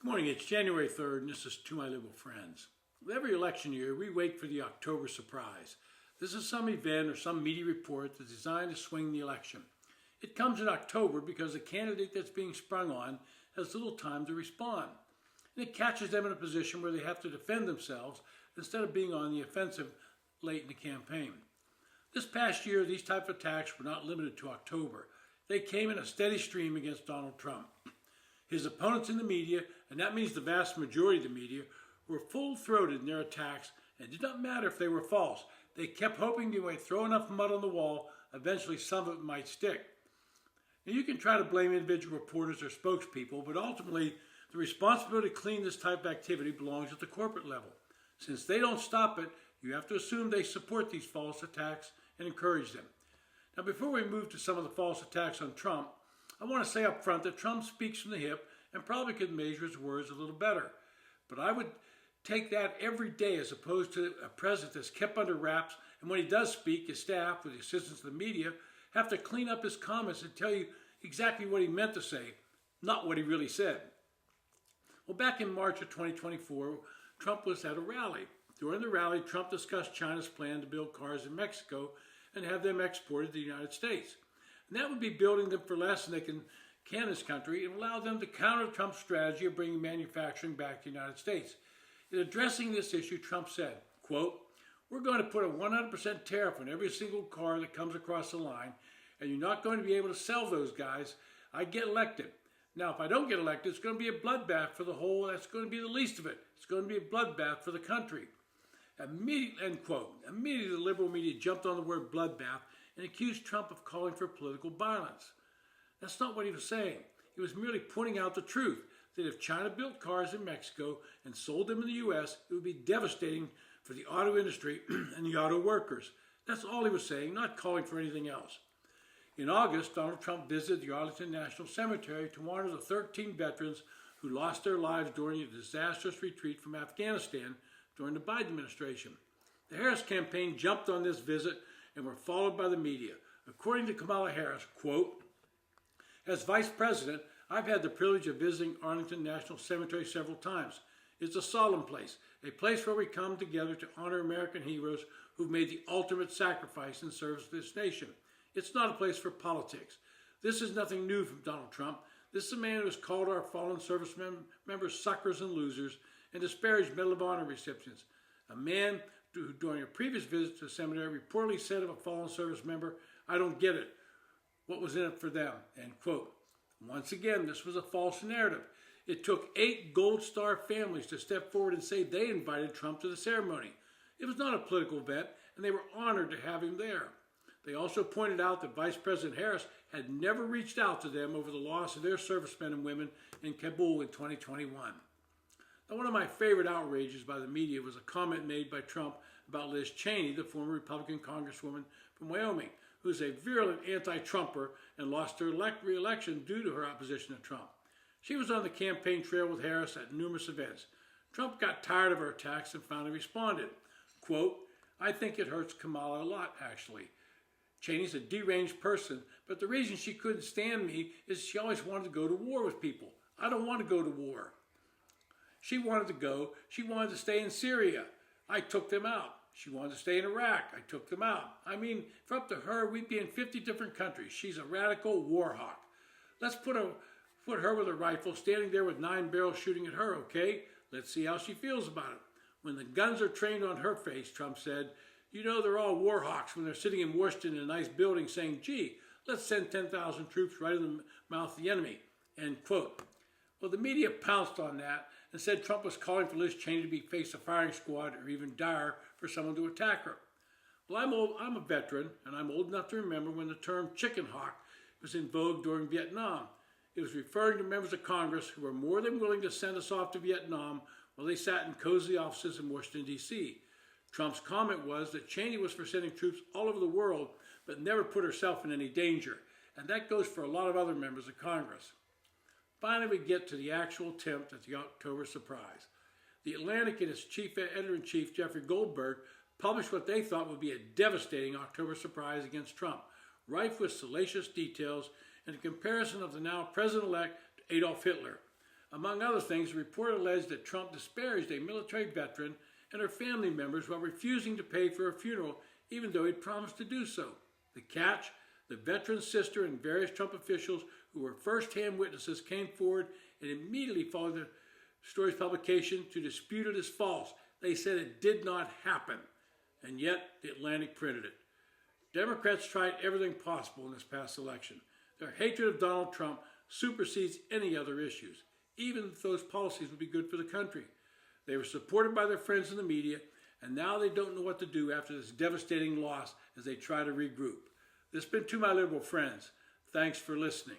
Good morning, it's January 3rd, and this is To My Liberal Friends. With every election year, we wait for the October surprise. This is some event or some media report that's designed to swing the election. It comes in October because the candidate that's being sprung on has little time to respond. And it catches them in a position where they have to defend themselves instead of being on the offensive late in the campaign. This past year, these type of attacks were not limited to October. They came in a steady stream against Donald Trump. His opponents in the media, and that means the vast majority of the media, were full-throated in their attacks, and it did not matter if they were false. They kept hoping they might throw enough mud on the wall, eventually some of it might stick. Now, you can try to blame individual reporters or spokespeople, but ultimately the responsibility to clean this type of activity belongs at the corporate level. Since they don't stop it, you have to assume they support these false attacks and encourage them. Now, before we move to some of the false attacks on Trump, I want to say up front that Trump speaks from the hip and probably could measure his words a little better. But I would take that every day as opposed to a president that's kept under wraps, and when he does speak, his staff, with the assistance of the media, have to clean up his comments and tell you exactly what he meant to say, not what he really said. Well, back in March of 2024, Trump was at a rally. During the rally, Trump discussed China's plan to build cars in Mexico and have them exported to the United States. And that would be building them for less than they can in this country and allow them to counter Trump's strategy of bringing manufacturing back to the United States. In addressing this issue, Trump said, quote, "We're going to put a 100% tariff on every single car that comes across the line, and you're not going to be able to sell those guys. I get elected. Now, if I don't get elected, it's going to be a bloodbath for the whole. That's going to be the least of it. It's going to be a bloodbath for the country." Immediately, end quote. Immediately, the liberal media jumped on the word bloodbath and accused Trump of calling for political violence. That's not what he was saying. He was merely pointing out the truth, that if China built cars in Mexico and sold them in the U.S., it would be devastating for the auto industry and the auto workers. That's all he was saying, not calling for anything else. In August, Donald Trump visited the Arlington National Cemetery to honor the 13 veterans who lost their lives during a disastrous retreat from Afghanistan during the Biden administration. The Harris campaign jumped on this visit and were followed by the media. According to Kamala Harris, quote, "As vice president, I've had the privilege of visiting Arlington National Cemetery several times. It's a solemn place, a place where we come together to honor American heroes who've made the ultimate sacrifice in service to this nation. It's not a place for politics. This is nothing new from Donald Trump. This is a man who has called our fallen service members suckers and losers and disparaged Medal of Honor recipients. A man who, during a previous visit to the seminary, reportedly said of a fallen service member, 'I don't get it. What was in it for them?' End quote. Once again, this was a false narrative. It took 8 Gold Star families to step forward and say they invited Trump to the ceremony. It was not a political event, and they were honored to have him there. They also pointed out that Vice President Harris had never reached out to them over the loss of their servicemen and women in Kabul in 2021. Now, one of my favorite outrages by the media was a comment made by Trump about Liz Cheney, the former Republican congresswoman from Wyoming, who's a virulent anti-Trumper and lost her re-election due to her opposition to Trump. She was on the campaign trail with Harris at numerous events. Trump got tired of her attacks and finally responded, quote, "I think it hurts Kamala a lot, actually. Cheney's a deranged person, but the reason she couldn't stand me is she always wanted to go to war with people. I don't want to go to war. She wanted to go. She wanted to stay in Syria. I took them out. She wanted to stay in Iraq. I took them out. I mean, if up to her, we'd be in 50 different countries. She's a radical war hawk. Let's put her with a rifle standing there with 9 barrels shooting at her, okay? Let's see how she feels about it. When the guns are trained on her face," Trump said, "you know they're all war hawks when they're sitting in Washington in a nice building saying, 'Gee, let's send 10,000 troops right in the mouth of the enemy.'" End quote. Well, the media pounced on that and said Trump was calling for Liz Cheney to face a firing squad or even dire for someone to attack her. Well, I'm a veteran, and I'm old enough to remember when the term chicken hawk was in vogue during Vietnam. It was referring to members of Congress who were more than willing to send us off to Vietnam while they sat in cozy offices in Washington, D.C. Trump's comment was that Cheney was for sending troops all over the world, but never put herself in any danger. And that goes for a lot of other members of Congress. Finally, we get to the actual attempt at the October surprise. The Atlantic and its chief editor-in-chief, Jeffrey Goldberg, published what they thought would be a devastating October surprise against Trump, rife with salacious details and a comparison of the now president-elect to Adolf Hitler. Among other things, the report alleged that Trump disparaged a military veteran and her family members while refusing to pay for her funeral, even though he'd promised to do so. The catch? The veteran's sister and various Trump officials who were first-hand witnesses came forward and immediately followed the story's publication to dispute it as false. They said it did not happen, and yet the Atlantic printed it. Democrats tried everything possible in this past election. Their hatred of Donald Trump supersedes any other issues, even if those policies would be good for the country. They were supported by their friends in the media, and now they don't know what to do after this devastating loss as they try to regroup. This has been To My Liberal Friends. Thanks for listening.